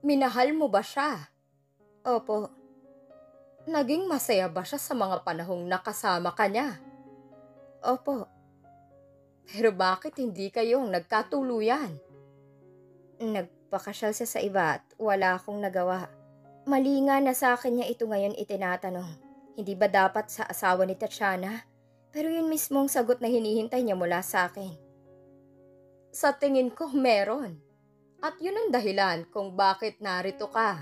Minahal mo ba siya? Opo. Naging masaya ba siya sa mga panahong nakasama ka niya? Opo. Pero bakit hindi kayong nagkatuluyan? Nagpakasyal siya sa iba at wala akong nagawa. Mali nga na sa akin niya ito ngayon itinatanong. Hindi ba dapat sa asawa ni Tatiana? Pero yun mismong sagot na hinihintay niya mula sa akin. Sa tingin ko meron. At yun ang dahilan kung bakit narito ka.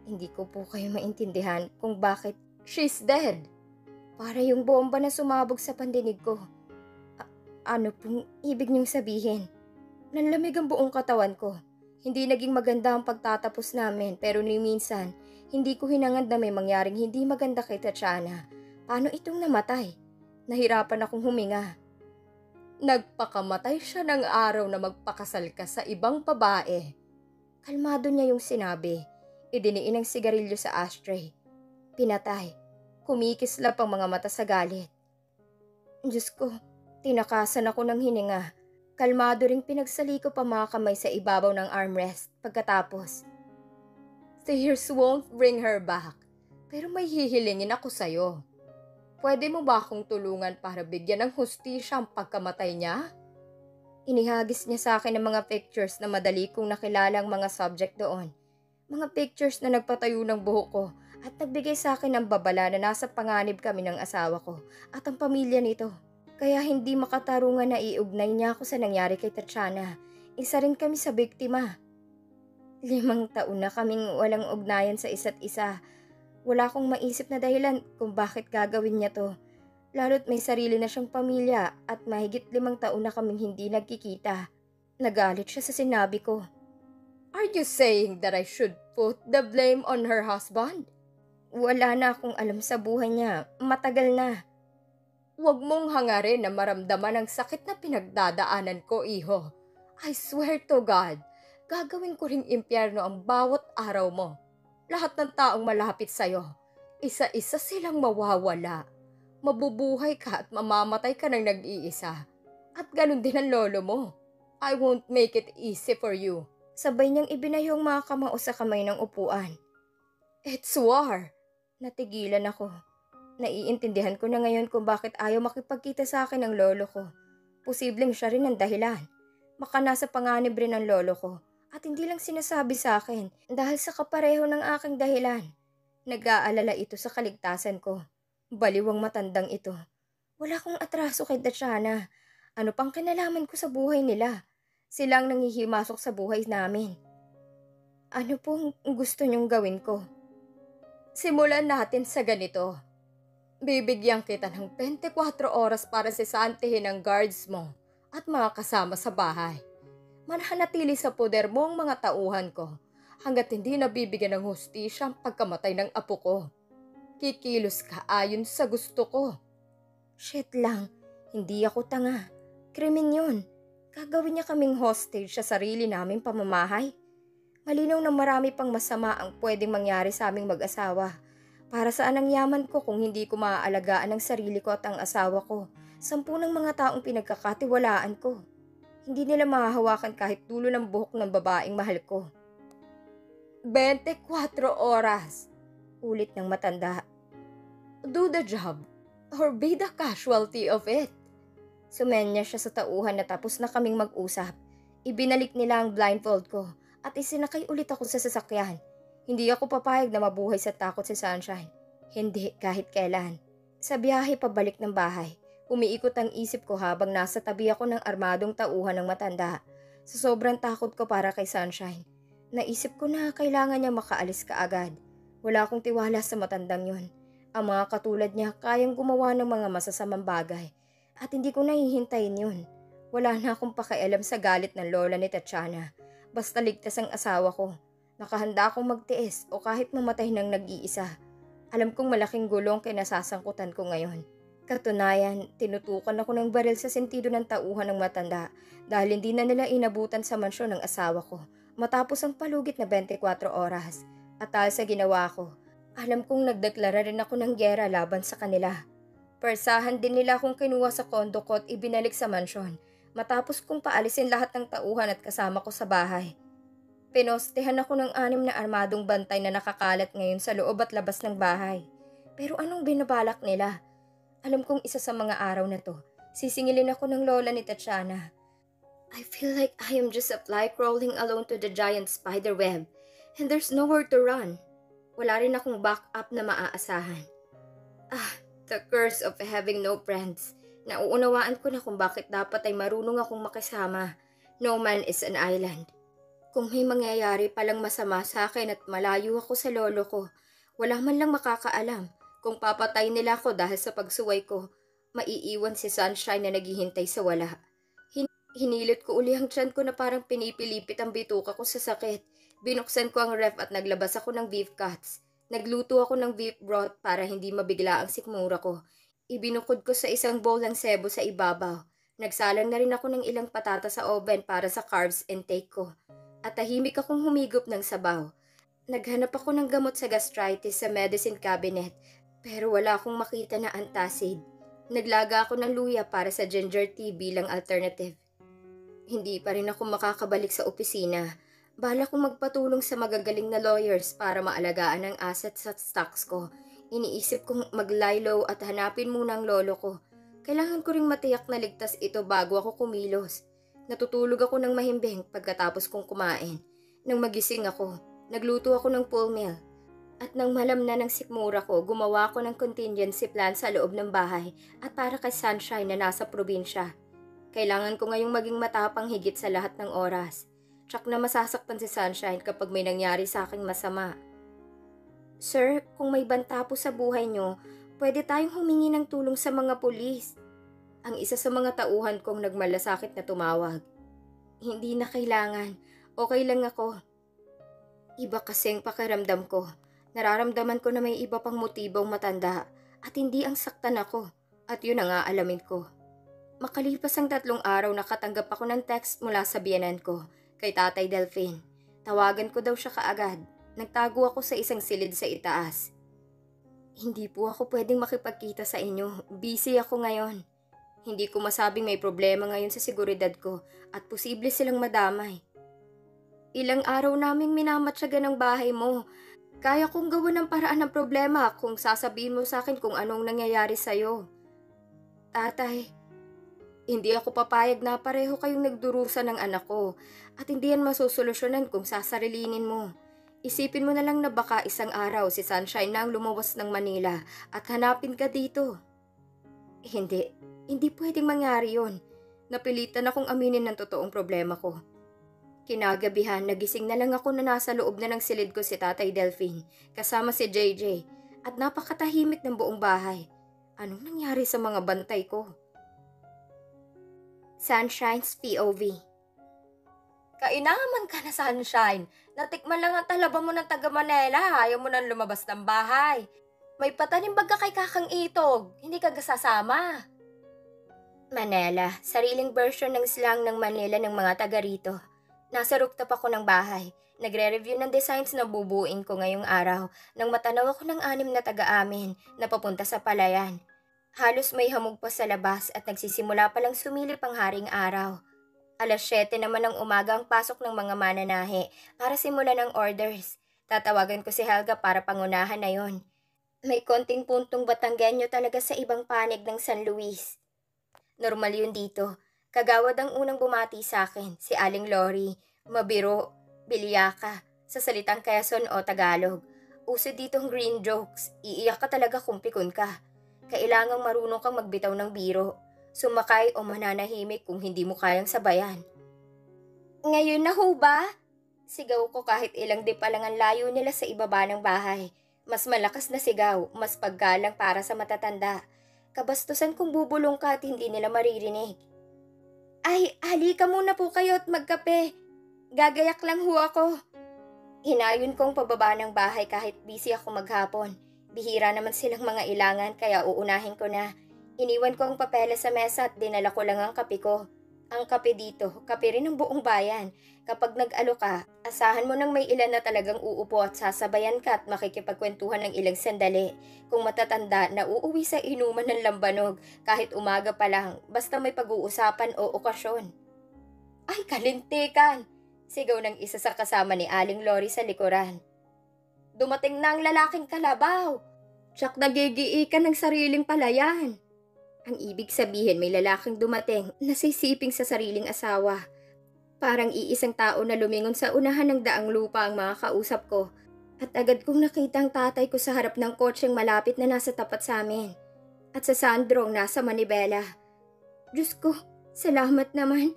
Hindi ko po kayo maintindihan kung bakit She's dead. para yung bomba na sumabog sa pandinig ko. Ano pong ibig niyong sabihin? Nanlamig ang buong katawan ko. Hindi naging maganda ang pagtatapos namin pero ni minsan, hindi ko hinangad na may mangyaring hindi maganda kay Tatiana. Paano itong namatay? Nahirapan akong huminga. Nagpakamatay siya ng araw na magpakasal ka sa ibang babae. Kalmado niya yung sinabi. Idiniin ang sigarilyo sa ashtray. Pinatay. Kumikislap ang mga mata sa galit. Diyos ko, tinakasan ako ng hininga. Kalmado ring pinagsaliko pa mga kamay sa ibabaw ng armrest pagkatapos. Tears won't bring her back. Pero may hihilingin ako sa'yo. Pwede mo ba akong tulungan para bigyan ng hustisya ang pagkamatay niya? Inihagis niya sa akin ang mga pictures na madali kong nakilalang mga subject doon. Mga pictures na nagpatayo ng buhok ko at nagbigay sa akin ng babala na nasa panganib kami ng asawa ko at ang pamilya nito. Kaya hindi makatarungan na iugnay niya ako sa nangyari kay Tatiana. Isa rin kami sa biktima. 5 taon na kaming walang ugnayan sa isa't isa. Wala akong maisip na dahilan kung bakit gagawin niya to. Lalo't may sarili na siyang pamilya at mahigit 5 taon na kaming hindi nagkikita. Nagalit siya sa sinabi ko. Are you saying that I should put the blame on her husband? Wala na akong alam sa buhay niya. Matagal na. Huwag mong hangarin na maramdaman ang sakit na pinagdadaanan ko, iho. I swear to God, gagawin ko ring impyerno ang bawat araw mo. Lahat ng taong malapit sa'yo, isa-isa silang mawawala. Mabubuhay ka at mamamatay ka ng nag-iisa. At ganun din ang lolo mo. I won't make it easy for you. Sabay niyang ibinayo ang mga kamao sa kamay ng upuan. It's war. Natigilan ako. Naiintindihan ko na ngayon kung bakit ayaw makipagkita sa akin ng lolo ko. Posibleng siya rin ang dahilan. Baka nasa panganib rin ang lolo ko. At hindi lang sinasabi sa akin dahil sa kapareho ng aking dahilan. Nag-aalala ito sa kaligtasan ko. Baliw ang matandang ito. Wala akong atraso kay Tatiana. Ano pang kinalaman ko sa buhay nila? Silang nangihimasok sa buhay namin. Ano pong gusto niyong gawin ko? Simulan natin sa ganito. Bibigyan kita ng 24 oras para sisantihin ang guards mo at mga kasama sa bahay. Mananatili sa poder mo ang mga tauhan ko hanggat hindi nabibigyan ng hustisya ang pagkamatay ng apo ko. Kikilos ka ayon sa gusto ko. Shit lang, hindi ako tanga. Krimen yun. Gagawin niya kaming hostage sa sarili naming pamamahay. Malinaw na marami pang masama ang pwedeng mangyari sa aming mag-asawa. Para saan ang yaman ko kung hindi ko maaalagaan ang sarili ko at ang asawa ko? 10 ng mga taong pinagkakatiwalaan ko. Hindi nila mahahawakan kahit dulo ng buhok ng babaeng mahal ko. 24 oras. Ulit ng matanda. Do the job or be the casualty of it. Sumenya siya sa tauhan na tapos na kaming mag-usap. Ibinalik nila ang blindfold ko at isinakay ulit ako sa sasakyan. Hindi ako papayag na mabuhay sa takot si Sunshine. Hindi kahit kailan. Sa biyahe pabalik ng bahay, umiikot ang isip ko habang nasa tabi ako ng armadong tauhan ng matanda. Sa sobrang takot ko para kay Sunshine, naisip ko na kailangan niya makaalis kaagad. Wala akong tiwala sa matandang yun. Ang mga katulad niya kayang gumawa ng mga masasamang bagay at hindi ko nahihintayin yun. Wala na akong pakialam sa galit ng lola ni Tatiana. Basta ligtas ang asawa ko. Nakahanda akong magtiis o kahit mamatay ng nag-iisa. Alam kong malaking gulong kinasasangkutan ko ngayon. Katunayan, tinutukan ako ng baril sa sentido ng tauhan ng matanda dahil hindi na nila inabutan sa mansyon ng asawa ko matapos ang palugit na 24 oras. At dahil sa ginawa ko, alam kong nagdeklara rin ako ng gyera laban sa kanila. Persahan din nila akong kinuha sa kondo ko at ibinalik sa mansyon matapos kong paalisin lahat ng tauhan at kasama ko sa bahay. Pinostehan ako ng 6 na armadong bantay na nakakalat ngayon sa loob at labas ng bahay. Pero anong binabalak nila? Alam kong isa sa mga araw na to, sisingilin ako ng lola ni Tatiana. I feel like I am just a fly crawling alone to the giant spider web, and there's nowhere to run. Wala rin akong backup na maaasahan. The curse of having no friends. Nauunawaan ko na kung bakit dapat ay marunong akong makisama. No man is an island. Kung may mangyayari palang masama sa akin at malayo ako sa lolo ko, wala man lang makakaalam. Kung papatay nila ako dahil sa pagsuway ko, maiiwan si Sunshine na naghihintay sa wala. Hinilit ko uli ang tiyan ko na parang pinipilipit ang bituka ko sa sakit. Binuksan ko ang ref at naglabas ako ng beef cuts. Nagluto ako ng beef broth para hindi mabigla ang sikmura ko. Ibinukod ko sa isang bowl ang sebo sa ibabaw. Nagsalang na rin ako ng ilang patata sa oven para sa carbs intake ko. At tahimik akong humigop ng sabaw. Naghanap ako ng gamot sa gastritis sa medicine cabinet, pero wala akong makita na antacid. Naglaga ako ng luya para sa ginger tea bilang alternative. Hindi pa rin ako makakabalik sa opisina. Bala kong magpatulong sa magagaling na lawyers para maalagaan ang assets at stocks ko. Iniisip kong mag-lie low at hanapin muna ang lolo ko. Kailangan ko ring matiyak na ligtas ito bago ako kumilos. Natutulog ako ng mahimbing pagkatapos kong kumain. Nang magising ako, nagluto ako ng full meal. At nang malam na ng sikmura ko, gumawa ako ng contingency plan sa loob ng bahay at para kay Sunshine na nasa probinsya. Kailangan ko ngayong maging matapang higit sa lahat ng oras. Tsak na masasaktan si Sunshine kapag may nangyari sa aking masama. Sir, kung may banta po sa buhay nyo, pwede tayong humingi ng tulong sa mga pulis. Ang isa sa mga tauhan kong nagmalasakit na tumawag. Hindi na kailangan. Okay lang ako. Iba kasing pakiramdam ko. Nararamdaman ko na may iba pang motibong matanda at hindi ang saktan ako. At yun ang aalamin ko. Makalipas ang 3 araw nakatanggap ako ng text mula sa biyenan ko, kay Tatay Delphine. Tawagan ko daw siya kaagad. Nagtago ako sa isang silid sa itaas. Hindi po ako pwedeng makipagkita sa inyo. Busy ako ngayon. Hindi ko masabing may problema ngayon sa seguridad ko at posible silang madamay. Ilang araw naming minamatsagan ng bahay mo. Kaya kong gawin ng paraan ng problema kung sasabihin mo sa akin kung anong nangyayari sa'yo. Tatay, hindi ako papayag na pareho kayong nagdurusa ng anak ko at hindi yan masusolusyonan kung sasarilinin mo. Isipin mo na lang na baka isang araw si Sunshine na ang lumawas ng Manila at hanapin ka dito. Hindi pwedeng mangyari yon. Napilitan akong aminin ng totoong problema ko. Kinagabihan, nagising na lang ako na nasa loob na ng silid ko si Tatay Delphine kasama si JJ at napakatahimik ng buong bahay. Anong nangyari sa mga bantay ko? Sunshine's POV. Kainaman ka na, Sunshine. Natikman lang ang talaba mo ng taga Manila. Ayaw mo nang lumabas ng bahay. May patanim baga kay Kakang Itog. Hindi ka gasasama. Manila, sariling version ng slang ng Manila ng mga taga rito. Nasa rooftop ako ng bahay. Nagre-review ng designs na bubuin ko ngayong araw nang matanaw ako ng 6 na taga-amin na papunta sa palayan. Halos may hamog pa sa labas at nagsisimula palang sumilip ang haring araw. 7:00 naman ng umaga ang pasok ng mga mananahe para simulan ang orders. Tatawagan ko si Helga para pangunahan na yon. May konting puntong Batanggenyo talaga sa ibang panig ng San Luis. Normal yun dito. Kagawad ang unang bumati sa akin, si Aling Lori. Mabiro, bilyaka, sa salitang Quezon o Tagalog. Uso ditong green jokes, iiyak ka talaga kung pikon ka. Kailangang marunong kang magbitaw ng biro. Sumakay o mananahimik kung hindi mo kayang sabayan. Ngayon na ho ba? Sigaw ko kahit ilang di pa lang ang layo nila sa ibaba ng bahay. Mas malakas na sigaw, mas paggalang para sa matatanda. Kabastusan kung bubulong ka at hindi nila maririnig. Ay, halika muna po kayo at magkape. Gagayak lang ho ako. Hinayon kong pababa ng bahay kahit busy ako maghapon. Bihira naman silang mga ilangan kaya uunahin ko na. Iniwan ko ang papeles sa mesa at dinala ko lang ang kape ko. Ang kape dito, kape rin ng buong bayan. Kapag nag-alo ka, asahan mo nang may ilan na talagang uupo at sasabayan ka at makikipagkwentuhan ng ilang sandali. Kung matatanda na uuwi sa inuman ng lambanog kahit umaga pa lang, basta may pag-uusapan o okasyon. Ay, kalintikan! Sigaw ng isa sa kasama ni Aling Lori sa likuran. Dumating na ang lalaking kalabaw. Tsak nagigiikan ng sariling palayan. Ang ibig sabihin may lalaking dumating na sisiping sa sariling asawa. Parang iisang tao na lumingon sa unahan ng daang lupa ang mga kausap ko. At agad kong nakita ang tatay ko sa harap ng kotseng malapit na nasa tapat sa amin. At sa Sandro ang nasa manibela. Diyos ko, salamat naman.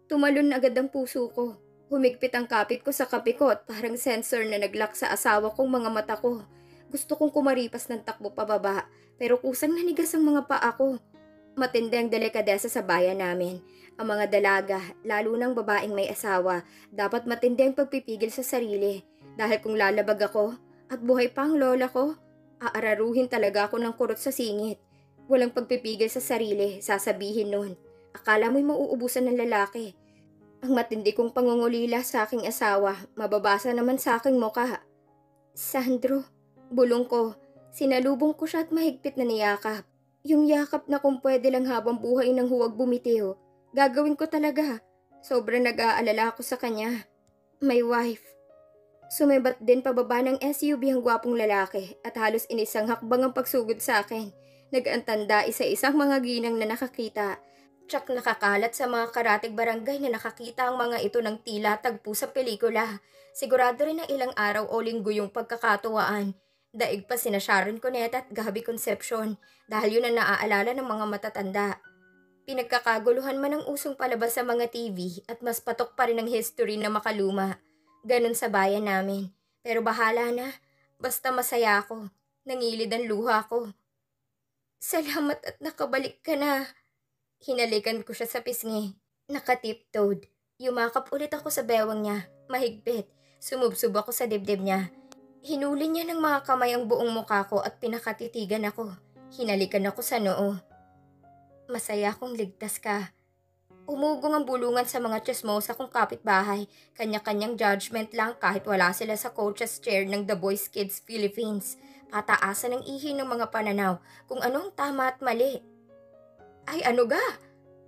Tumalon agad ang puso ko. Humigpit ang kapit ko sa kape ko at parang sensor na naglock sa asawa kong mga mata ko. Gusto kong kumaripas ng takbo pababa, pero kusang nanigas ang mga paa ko. Matindi ang delikadesa sa bayan namin. Ang mga dalaga, lalo ng babaeng may asawa, dapat matindi ang pagpipigil sa sarili. Dahil kung lalabag ako at buhay pa ang lola ko, aararuhin talaga ako ng kurot sa singit. Walang pagpipigil sa sarili, sasabihin nun. Akala mo'y mauubusan ng lalaki. Ang matindi kong pangungulila sa aking asawa, mababasa naman sa aking muka. Sandro, bulong ko. Sinalubong ko siya at mahigpit na niyakap. Yung yakap na kung pwede lang habang buhay nang huwag bumitiw. Gagawin ko talaga. Sobrang nag-aalala ako sa kanya. My wife. Sumibat din pababa ng SUV ang gwapong lalaki at halos inisang hakbang ang pagsugod sa akin. Nag-antanda isa-isang mga ginang na nakakita. Tsak nakakalat sa mga karatig barangay na nakakita ang mga ito ng tila tagpo sa pelikula. Sigurado rin na ilang araw o linggo yung pagkakatuwaan. Daig pa sina Sharon Cuneta at Gabby Concepcion dahil yun ang naaalala ng mga matatanda. Pinagkakaguluhan man ang usong palabas sa mga TV at mas patok pa rin ang history na makaluma. Ganon sa bayan namin. Pero bahala na. Basta masaya ako. Nangilid ang luha ko. Salamat at nakabalik ka na. Hinalikan ko siya sa pisngi. Nakatiptoed. Yumakap ulit ako sa bewang niya. Mahigpit. Sumubsob ako sa dibdib niya. Hinuli niya ng mga kamay ang buong mukha ko at pinakatitigan ako. Hinalikan ako sa noo. Masaya kong ligtas ka. Umugong ang bulungan sa mga chismosa kong kapitbahay. Kanya-kanyang judgment lang kahit wala sila sa coach's chair ng The Boys Kids Philippines. Pataasan ng ihi ng mga pananaw kung ano ang tama at mali. Ay ano ga?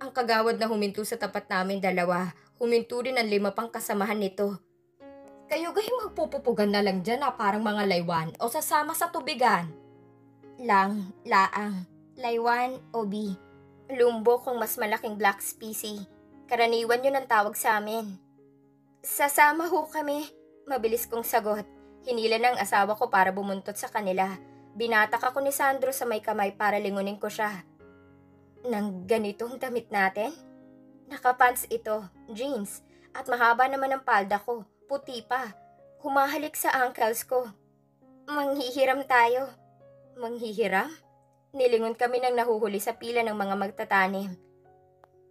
Ang kagawad na huminto sa tapat namin dalawa. Huminto rin ang 5 pang kasamahan nito. Kayo gay magpupupugan na lang dyan na parang mga laywan o sasama sa tubigan? Laang, laywan o bi. Lumbo kung mas malaking black species. Karaniwan yun ang tawag sa amin. Sasama ho kami. Mabilis kong sagot. Hinila ng asawa ko para bumuntot sa kanila. Binatak ako ni Sandro sa may kamay para lingunin ko siya. Nang ganitong damit natin? Nakapants ito, jeans, at mahaba naman ang palda ko, puti pa. Humahalik sa ankles ko. Manghihiram tayo. Manghihiram? Nilingon kami nang nahuhuli sa pila ng mga magtatanim.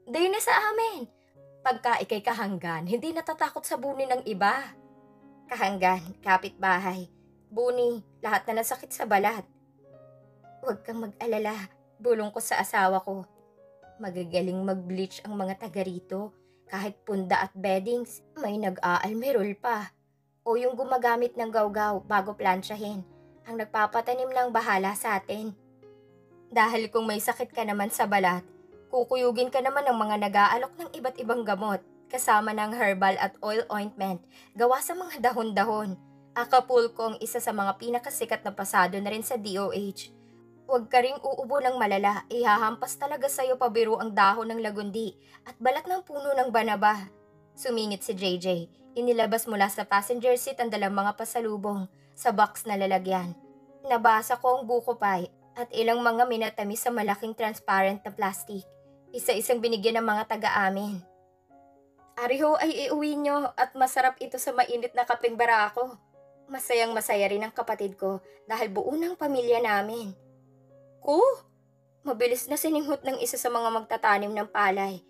Dayo na sa amin. Pagka ikay kahanggan, hindi natatakot sa buni ng iba. Kahanggan, kapitbahay. Buni, lahat na nasakit sa balat. Huwag kang mag-alala. Bulong ko sa asawa ko. Magagaling mag-bleach ang mga taga rito. Kahit punda at beddings, may nag-aalmerol pa. O yung gumagamit ng gawgaw bago plansyahin. Ang nagpapatanim ng bahala sa atin. Dahil kung may sakit ka naman sa balat, kukuyugin ka naman ng mga nag-aalok ng iba't ibang gamot. Kasama ng herbal at oil ointment. Gawa sa mga dahon-dahon. Acapulco ang isa sa mga pinakasikat na pasado na rin sa DOH. Huwag ka ring uubo ng malala, ihahampas talaga sa'yo pabiro ang dahon ng lagundi at balat ng puno ng banaba. Sumingit si JJ, inilabas mula sa passenger seat ang dalang mga pasalubong sa box na lalagyan. Nabasa ko ang buko pie at ilang mga minatamis sa malaking transparent na plastic. Isa-isang binigyan ng mga taga-amin. Ariho ay iuwi nyo at masarap ito sa mainit na kapeng barako. Masayang masaya rin ang kapatid ko dahil buo ng pamilya namin. Mabilis na sininghot ng isa sa mga magtatanim ng palay.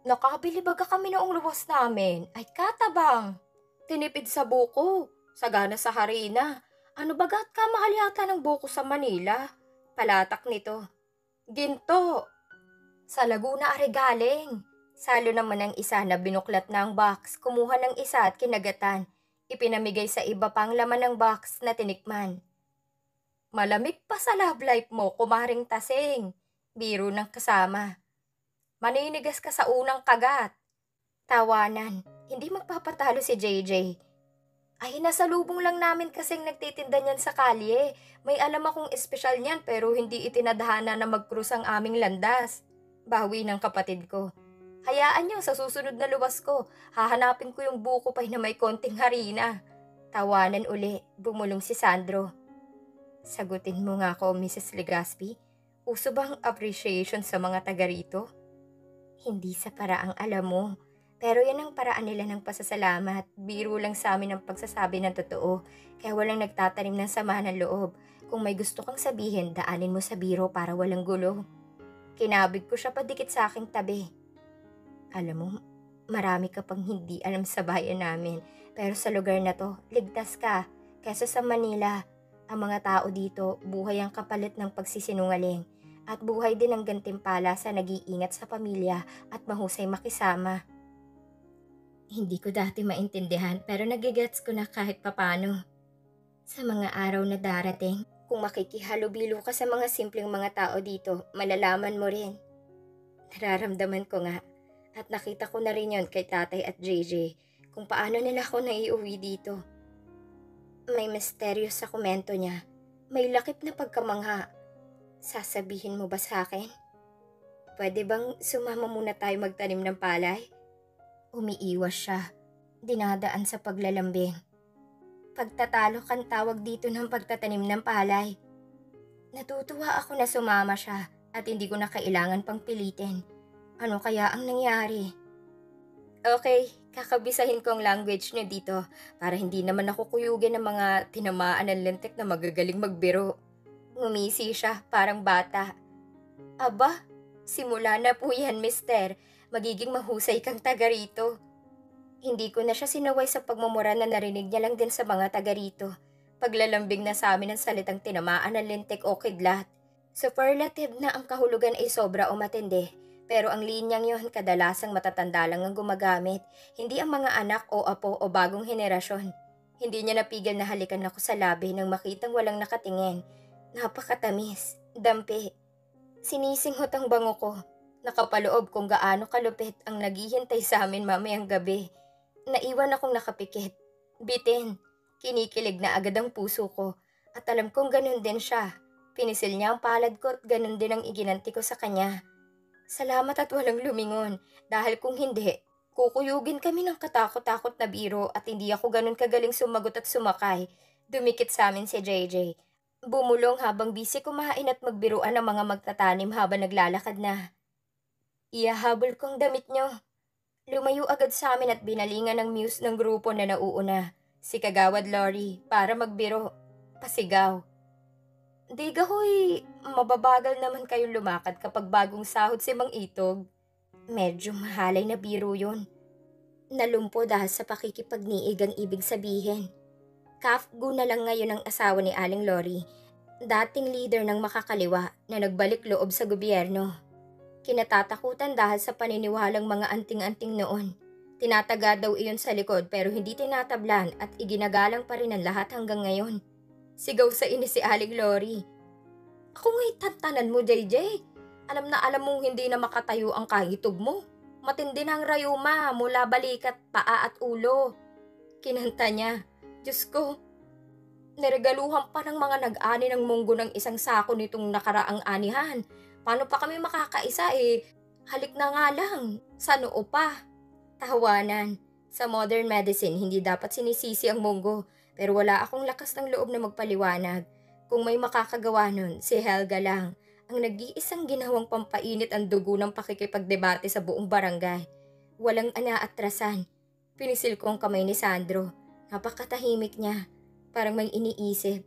Nakabili baga kami noong luwas namin. Ay katabang. Tinipid sa buko. Sagana sa harina. Ano bagat kamahal yata ng buko sa Manila? Palatak nito. Ginto. Sa Laguna ari galing. Salo naman ng isa na binuklat na ang box. Kumuha ng isa at kinagatan. Ipinamigay sa iba pang laman ng box na tinikman. Malamig pa sa love life mo, kumaring tasing. Biro ng kasama. Maninigas ka sa unang kagat. Tawanan. Hindi magpapatalo si JJ. Ay, nasalubong lang namin kasing nagtitinda niyan sa kalye. May alam akong espesyal niyan pero hindi itinadhana na mag-cruise ang aming landas. Bawi ng kapatid ko. Hayaan niyo sa susunod na luwas ko. Hahanapin ko yung buko pay na may konting harina. Tawanan uli. Bumulong si Sandro. Sagutin mo nga ako, Mrs. Legaspi. Uso bang appreciation sa mga taga rito? Hindi sa paraang alam mo. Pero yan ang paraan nila ng pasasalamat. Biro lang sa amin ang pagsasabi ng totoo. Kaya walang nagtatanim ng sama ng loob. Kung may gusto kang sabihin, daanin mo sa biro para walang gulo. Kinabig ko siya padikit sa aking tabi. Alam mo, marami ka pang hindi alam sa bayan namin. Pero sa lugar na to, ligtas ka. Kesa sa Manila, ang mga tao dito, buhay ang kapalit ng pagsisinungaling. At buhay din ang gantimpala sa nag-iingat sa pamilya at mahusay makisama. Hindi ko dati maintindihan pero nagigets ko na kahit papano. Sa mga araw na darating, kung makikihalubilo ka sa mga simpleng mga tao dito, malalaman mo rin. Nararamdaman ko nga at nakita ko na rin yon kay tatay at JJ kung paano nila ako naiuwi dito. May misteryo sa komento niya. May lakip na pagkamangha. Sasabihin mo ba sa akin? Pwede bang sumama muna tayo magtanim ng palay? Umiiwas siya. Dinadaan sa paglalambing. Pagtatalo kan tawag dito ng pagtatanim ng palay. Natutuwa ako na sumama siya at hindi ko na kailangan pang pilitin. Ano kaya ang nangyari? Okay, kakabisahin ko ang language niyo dito para hindi naman ako kuyugin ng mga tinamaan ng lintik na magagaling magbiro. Ngumisi siya parang bata. Aba, simula na po yan, mister. Magiging mahusay kang taga rito. Hindi ko na siya sinaway sa pagmumura na narinig niya lang din sa mga taga rito. Paglalambing na sa amin ng salitang tinamaan ng lintik o kidlat. Superlative na ang kahulugan ay sobra o matindi. Pero ang linyang yon kadalasang matatanda lang ang gumagamit. Hindi ang mga anak o apo o bagong henerasyon. Hindi niya napigil na halikan ako sa labi nang makitang walang nakatingin. Napakatamis, dampi. Sinisinghot ang bango ko. Nakapaloob kung gaano kalupit ang naghihintay sa amin mamayang gabi. Naiwan akong nakapikit. Bitin. Kinikilig na agad ang puso ko. At alam kong ganun din siya. Pinisil niya ang palad ko at ganun din ang iginanti ko sa kanya. Salamat at walang lumingon. Dahil kung hindi, kukuyugin kami ng katakot-takot na biro at hindi ako ganun kagaling sumagot at sumakay. Dumikit sa amin si JJ. Bumulong habang busy kumain at magbiruan ang mga magtatanim habang naglalakad na. Iyahabol kong damit nyo. Lumayo agad sa amin at binalingan ng muse ng grupo na nauuna, si Kagawad Lori, para magbiro. Pasigaw. Diga hoy, mababagal naman kayong lumakad kapag bagong sahod si Mang Itog. Medyo mahalay na biro yun. Nalumpo dahil sa pakikipagniig ang ibig sabihin. Kafgu na lang ngayon ang asawa ni Aling Lori, dating leader ng makakaliwa na nagbalik loob sa gobyerno. Kinatatakutan dahil sa paniniwalang mga anting-anting noon. Tinataga daw iyon sa likod pero hindi tinatablan at iginagalang pa rin ang lahat hanggang ngayon. Sigaw sa inis si Aling Lori. Ako nga'y tantanan mo, JJ. Alam na alam mong hindi na makatayo ang kahitog mo. Matindi ng rayuma mula balikat, paa at ulo. Kinanta niya. Diyos ko, niregaluhan pa ng mga nag-ani ng munggo ng isang sako nitong nakaraang anihan. Paano pa kami makakaisa halik na nga lang, sa noo pa. Tawanan. Sa modern medicine, hindi dapat sinisisi ang munggo, pero wala akong lakas ng loob na magpaliwanag. Kung may makakagawa nun, si Helga lang, ang nag-iisang ginawang pampainit ang dugo ng pakikipagdebate sa buong barangay. Walang anaatrasan. Pinisil ko ang kamay ni Sandro. Napakatahimik niya, parang may iniisip.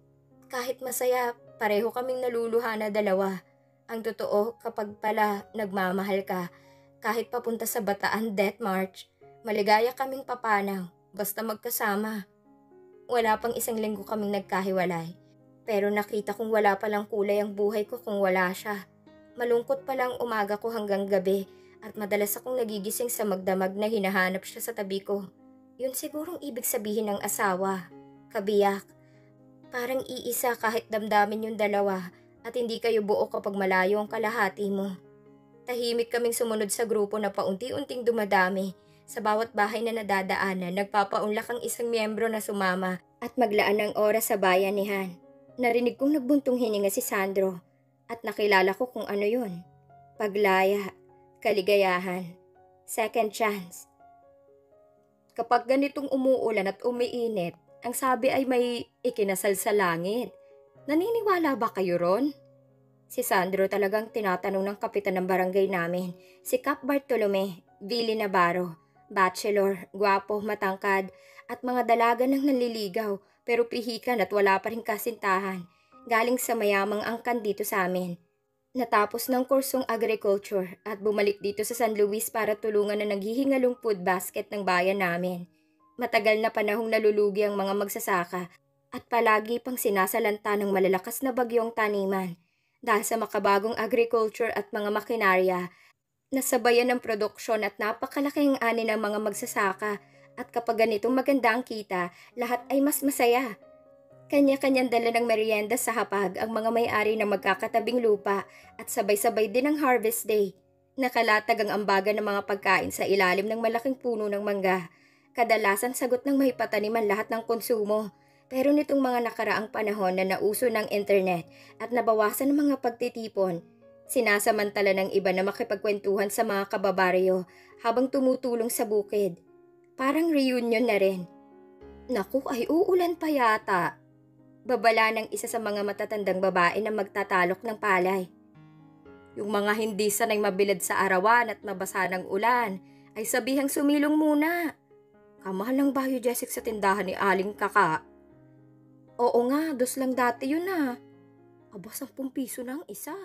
Kahit masaya, pareho kaming naluluha na dalawa. Ang totoo, kapag pala nagmamahal ka, kahit papunta sa Bataan Death March, maligaya kaming papanaw, basta magkasama. Wala pang isang linggo kaming nagkahiwalay, pero nakita kong wala palang kulay ang buhay ko kung wala siya. Malungkot palang umaga ko hanggang gabi at madalas akong nagigising sa magdamag na hinahanap siya sa tabi ko. Yun sigurong ibig sabihin ng asawa, kabiyak. Parang iisa kahit damdamin yung dalawa. At hindi kayo buo kapag malayo ang kalahati mo. Tahimik kaming sumunod sa grupo na paunti-unting dumadami. Sa bawat bahay na nadadaanan, nagpapaunlak ang isang miyembro na sumama at maglaan ng oras sa bayanihan. Narinig kong nagbuntong hininga si Sandro at nakilala ko kung ano yun. Paglaya, kaligayahan, second chance. Kapag ganitong umuulan at umiinit, ang sabi ay may ikinasal sa langit. Naniniwala ba kayo ron? Si Sandro talagang tinatanong ng kapitan ng barangay namin, si Cap Bartolome, Billy Navarro, bachelor, gwapo, matangkad, at mga dalaga ng nanliligaw pero pihikan at wala pa rin kasintahan. Galing sa mayamang angkan dito sa amin. Natapos ng kursong agriculture at bumalik dito sa San Luis para tulungan na naghihingalong food basket ng bayan namin. Matagal na panahong nalulugi ang mga magsasaka at palagi pang sinasalanta ng malalakas na bagyong taniman. Dahil sa makabagong agriculture at mga makinarya, nasabayan ng produksyon at napakalaking ani ng mga magsasaka at kapag ganitong maganda ang kita, lahat ay mas masaya. Kanya-kanyang dala ng merienda sa hapag ang mga may-ari ng magkakatabing lupa at sabay-sabay din ang harvest day. Nakalatag ang ambaga ng mga pagkain sa ilalim ng malaking puno ng mangga. Kadalasan sagot ng may pataniman lahat ng konsumo. Pero nitong mga nakaraang panahon na nauso ng internet at nabawasan ng mga pagtitipon, sinasamantala ng iba na makipagkwentuhan sa mga kababaryo habang tumutulong sa bukid. Parang reunion na rin. Naku, ay uulan pa yata. Babala ng isa sa mga matatandang babae na magtatalok ng palay. Yung mga hindi sanay mabilad sa arawan at mabasa ng ulan ay sabihang sumilong muna. Kamahal ng biodiesel sa tindahan ni Aling Kaka. Oo nga, dos lang dati yun ah. Aba, 10 piso na ang isa.